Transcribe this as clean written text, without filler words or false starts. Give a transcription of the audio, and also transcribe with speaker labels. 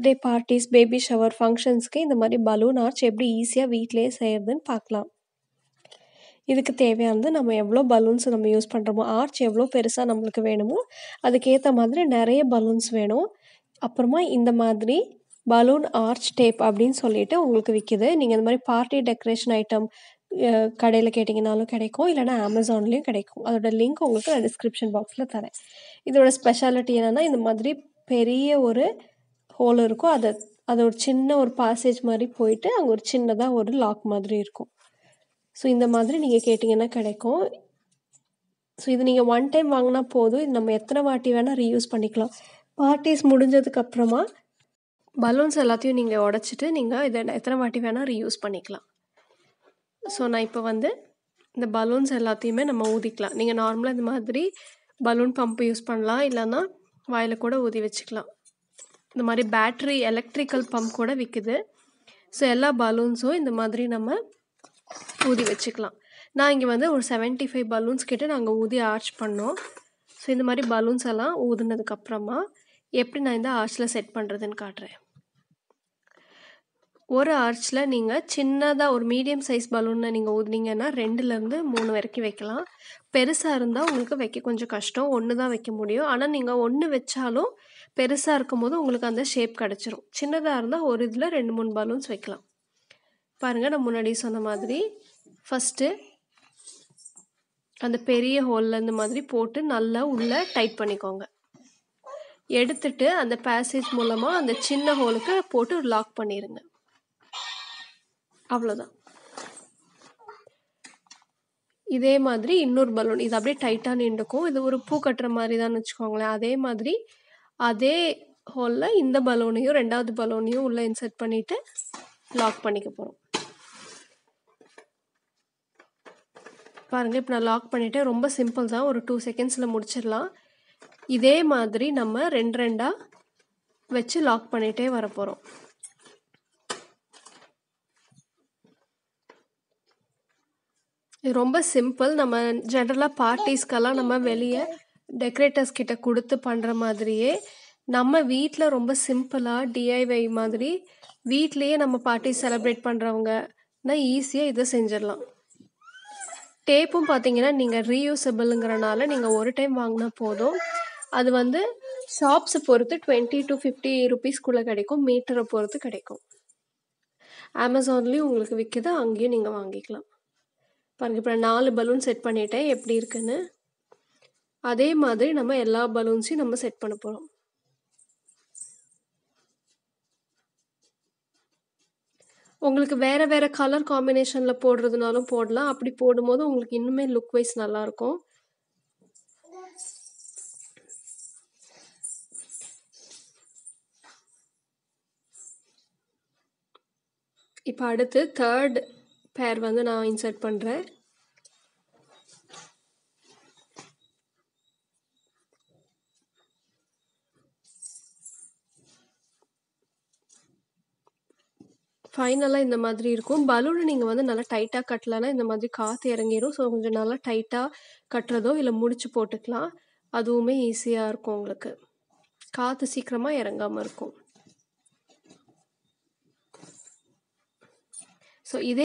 Speaker 1: Birthday parties, baby shower, ஃபங்க்ஷன்ஸ்க்கு இந்த மாதிரி balloon arch எப்படி ஈஸியாக வீட்டிலேயே செய்கிறதுன்னு பார்க்கலாம். இதுக்கு தேவையானது நம்ம எவ்வளோ பலூன்ஸ் நம்ம யூஸ் பண்ணுறோமோ, ஆர்ச் எவ்வளோ பெருசாக நம்மளுக்கு வேணுமோ அதுக்கேற்ற மாதிரி நிறைய பலூன்ஸ் வேணும். அப்புறமா இந்த மாதிரி பலூன் ஆர்ச் டேப் அப்படின்னு சொல்லிட்டு உங்களுக்கு விற்கிது. நீங்கள் இந்த மாதிரி பார்ட்டி டெக்கரேஷன் ஐட்டம் கடையில் கேட்டிங்கனாலும் கிடைக்கும், இல்லைனா அமேசான்லேயும் கிடைக்கும். அதோட லிங்க் உங்களுக்கு நான் டிஸ்கிரிப்ஷன் பாக்ஸில் தரேன். இதோட ஸ்பெஷாலிட்டி என்னென்னா, இந்த மாதிரி பெரிய ஒரு ஹோல் இருக்கும். அது ஒரு சின்ன ஒரு பாசேஜ் மாதிரி போயிட்டு அங்கே ஒரு சின்னதாக ஒரு லாக் மாதிரி இருக்கும். ஸோ இந்த மாதிரி நீங்கள் கேட்டிங்கன்னா கிடைக்கும். ஸோ இது நீங்கள் ஒன் டைம் வாங்கினா போதும். இது நம்ம எத்தனை வாட்டி வேணால் ரீயூஸ் பண்ணிக்கலாம். பார்ட்டிஸ் முடிஞ்சதுக்கப்புறமா பலூன்ஸ் எல்லாத்தையும் நீங்கள் உடச்சிட்டு நீங்கள் இதை எத்தனை வாட்டி வேணால் ரீயூஸ் பண்ணிக்கலாம். ஸோ நான் இப்போ வந்து இந்த பலூன்ஸ் எல்லாத்தையுமே நம்ம ஊதிக்கலாம். நீங்கள் நார்மலாக இந்த மாதிரி பலூன் பம்ப் யூஸ் பண்ணலாம், இல்லைன்னா வாயில் கூட ஊதி வச்சுக்கலாம். இந்த மாதிரி பேட்ரி எலக்ட்ரிக்கல் பம்ப் கூட விற்குது. ஸோ எல்லா பலூன்ஸும் இந்த மாதிரி நம்ம ஊதி வச்சுக்கலாம். நான் இங்கே வந்து ஒரு 75 பலூன்ஸ் கிட்ட நாங்கள் ஊதி ஆர்ச் பண்ணோம். ஸோ இந்த மாதிரி பலூன்ஸ் எல்லாம் ஊதுனதுக்கப்புறமா எப்படி நான் இந்த ஆர்ச்சில் செட் பண்ணுறதுன்னு காட்டுறேன். ஒரு ஆர்ச்சில் நீங்கள் சின்னதாக ஒரு மீடியம் சைஸ் பலூனை நீங்கள் ஊதுனீங்கன்னா 2லேருந்து 3 வரைக்கும் வைக்கலாம். பெருசாக இருந்தால் உங்களுக்கு வைக்க கொஞ்சம் கஷ்டம், 1 தான் வைக்க முடியும். ஆனால் நீங்கள் 1 வச்சாலும் பெருசாக இருக்கும் போது உங்களுக்கு அந்த ஷேப் கிடச்சிரும். சின்னதாக இருந்தால் ஒரு இதில் 2-3 பலூன்ஸ் வைக்கலாம். பாருங்கள், நான் முன்னாடி சொன்ன மாதிரி ஃபஸ்ட்டு அந்த பெரிய ஹோலில் இந்த மாதிரி போட்டு நல்லா உள்ளே டைட் பண்ணிக்கோங்க. எடுத்துட்டு அந்த பேசேஜ் மூலமாக அந்த சின்ன ஹோலுக்கு போட்டு லாக் பண்ணிடுங்க. அவ்வளோதான். இதே மாதிரி இன்னொரு பலூன் இது அப்படியே டைட்டாக நின்றுக்கும். இது ஒரு பூ கட்டுற மாதிரி தான் வச்சுக்கோங்களேன். அதே மாதிரி அதே ஹோலில் இந்த பலூனையும் 2வது பலூனையும் உள்ளே இன்சர்ட் பண்ணிவிட்டு லாக் பண்ணிக்க போகிறோம். பாருங்கள், இப்போ நான் லாக் பண்ணிவிட்டேன். ரொம்ப சிம்பிள் தான், ஒரு 2 செகண்ட்ஸில் முடிச்சிடலாம். இதே மாதிரி நம்ம 2 வச்சு லாக் பண்ணிகிட்டே வர போகிறோம். இது ரொம்ப சிம்பிள். நம்ம ஜென்ரலாக பார்ட்டிஸ்க்கெல்லாம் நம்ம வெளியே டெக்கரேட்டர்ஸ் கிட்ட கொடுத்து பண்ணுற மாதிரியே நம்ம வீட்டில் ரொம்ப சிம்பிளாக டிஐவை மாதிரி வீட்லேயே நம்ம பார்ட்டி செலிப்ரேட் பண்ணுறவங்கன்னா ஈஸியாக இதை செஞ்சிடலாம். டேப்பும் பார்த்தீங்கன்னா நீங்கள் ரீயூசபிளுங்கிறனால நீங்கள் ஒரு டைம் வாங்கினா போதும். அது வந்து ஷாப்ஸை பொறுத்து 20 to 50 ருபீஸ்க்குள்ளே கிடைக்கும், மீட்டரை பொறுத்து கிடைக்கும். அமேசான்லேயும் உங்களுக்கு விற்கிது, அங்கேயும் நீங்கள் வாங்கிக்கலாம். பாருங்கள், இப்போ நான் 4 பலூன் செட் பண்ணிட்டேன் எப்படி இருக்குன்னு. அதே மாதிரி நம்ம எல்லா பலூன்ஸையும் நம்ம செட் பண்ண போகிறோம். உங்களுக்கு வேறு வேறு கலர் காம்பினேஷனில் போடுறதுனாலும் போடலாம். அப்படி போடும்போது உங்களுக்கு இன்னுமே லுக் வைஸ் நல்லாயிருக்கும். இப்போ அடுத்து 3rd பேர் வந்து நான் இன்சர்ட் பண்ணுறேன். ஃபைனலாக இந்த மாதிரி இருக்கும். பலூனை நீங்கள் வந்து நல்லா டைட்டாக கட்டலைன்னா இந்த மாதிரி காற்று இறங்கிடும். ஸோ கொஞ்சம் நல்லா டைட்டாக கட்டுறதோ இல்லை முடிச்சு போட்டுக்கலாம். அதுவுமே ஈஸியாக இருக்கும். உங்களுக்கு காற்று சீக்கிரமாக இறங்காமல் இருக்கும். ஸோ இதே